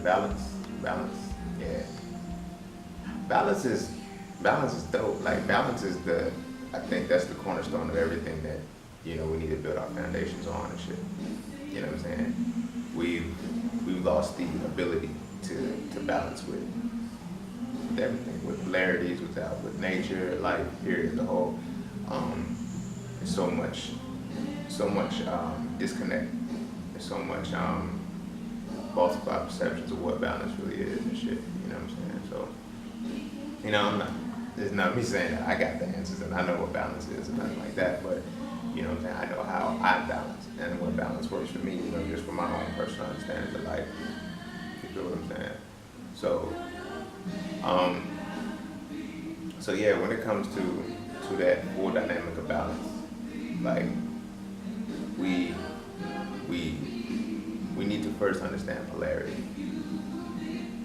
balance, yeah. Balance is balance is dope. Like balance is the, I think that's the cornerstone of everything that we need to build our foundations on and shit. You know what I'm saying? We've lost the ability to balance with everything, with polarities, with nature, life, period, the whole. There's so much disconnect. There's so much falsified perceptions of what balance really is and shit. You know what I'm saying? So, I'm not. There's not me saying that I got the answers and I know what balance is and nothing like that. But you know what I'm saying? I know how I balance and what balance works for me. Just from my own personal understanding of life. You feel what I'm saying? So, so yeah, when it comes to that full dynamic of balance, like we we need to first understand polarity.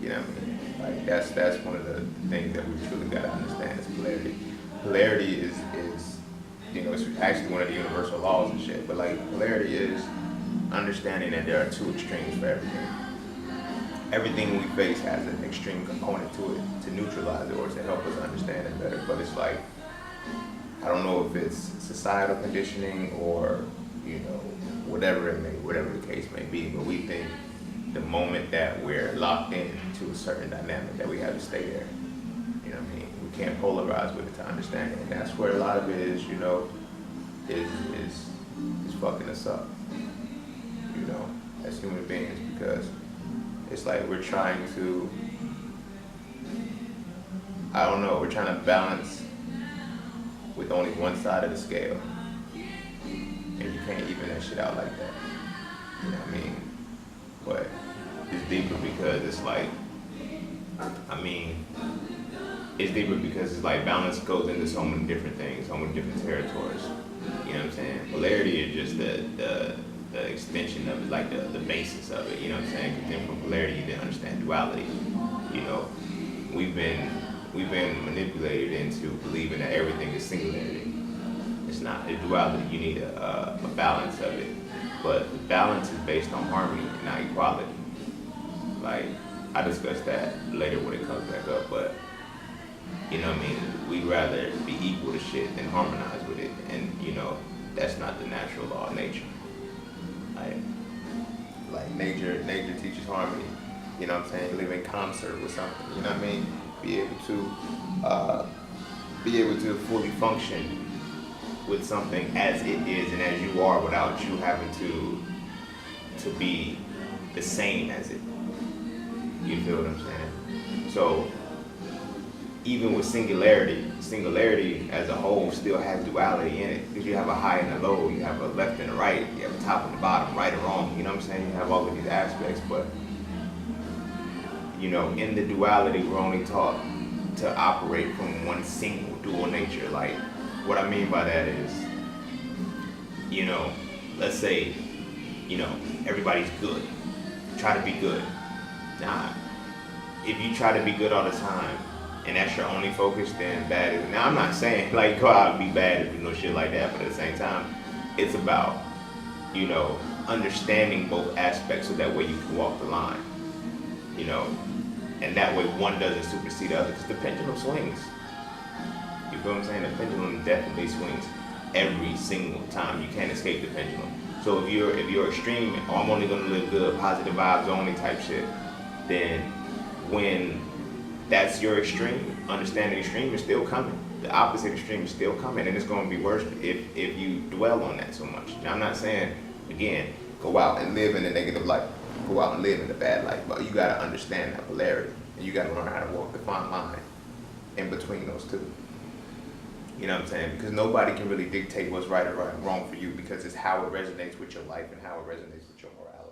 You know what I mean? Like that's one of the things that we truly gotta understand is polarity. Polarity is it's actually one of the universal laws and shit. But like polarity is understanding that there are two extremes for everything. Everything we face has an extreme component to it to neutralize it or to help us understand it better. But it's like, I don't know if it's societal conditioning or whatever the case may be, but we think the moment that we're locked into a certain dynamic that we have to stay there. You know what I mean? We can't polarize with it to understand it, and that's where a lot of it is. Is fucking us up. As human beings, because it's like we're trying to, I don't know, we're trying to balance with only one side of the scale. And you can't even that shit out like that. You know what I mean? But it's deeper because it's like, it's deeper because it's like balance goes into so many different things, so many different territories. You know what I'm saying? Polarity is just the extension of it, like the basis of it, you know what I'm saying? Because then from polarity you then understand duality. We've been manipulated into believing that everything is singularity. It's not. It's duality. You need a balance of it. But the balance is based on harmony and not equality. Like, I discuss that later when it comes back up, but you know what I mean? We'd rather be equal to shit than harmonize with it. And that's not the natural law of nature. Like nature teaches harmony. You know what I'm saying? Live in concert with something. You know what I mean? Be able to fully function with something as it is and as you are without you having to be the same as it. You feel what I'm saying? So even with singularity as a whole still has duality in it, because you have a high and a low, you have a left and a right, you have a top and a bottom, right and wrong, you know what I'm saying? You have all of these aspects, but in the duality we're only taught to operate from one single dual nature. Like, what I mean by that is, let's say, everybody's good, try to be good. Nah, if you try to be good all the time, and that's your only focus, then bad is. Now, I'm not saying like go out and be bad and shit like that, but at the same time, it's about understanding both aspects so that way you can walk the line, and that way one doesn't supersede the other, because the pendulum swings. You feel what I'm saying? The pendulum definitely swings every single time. You can't escape the pendulum. So if you're extreme, oh, I'm only gonna live good, positive vibes only type shit, then when that's your extreme, understanding extreme is still coming. The opposite extreme is still coming, and it's going to be worse if you dwell on that so much. Now, I'm not saying, again, go out and live in the negative light, go out and live in the bad light, but you got to understand that polarity, and you got to learn how to walk the fine line in between those two. You know what I'm saying? Because nobody can really dictate what's right or wrong for you, because it's how it resonates with your life and how it resonates with your morality.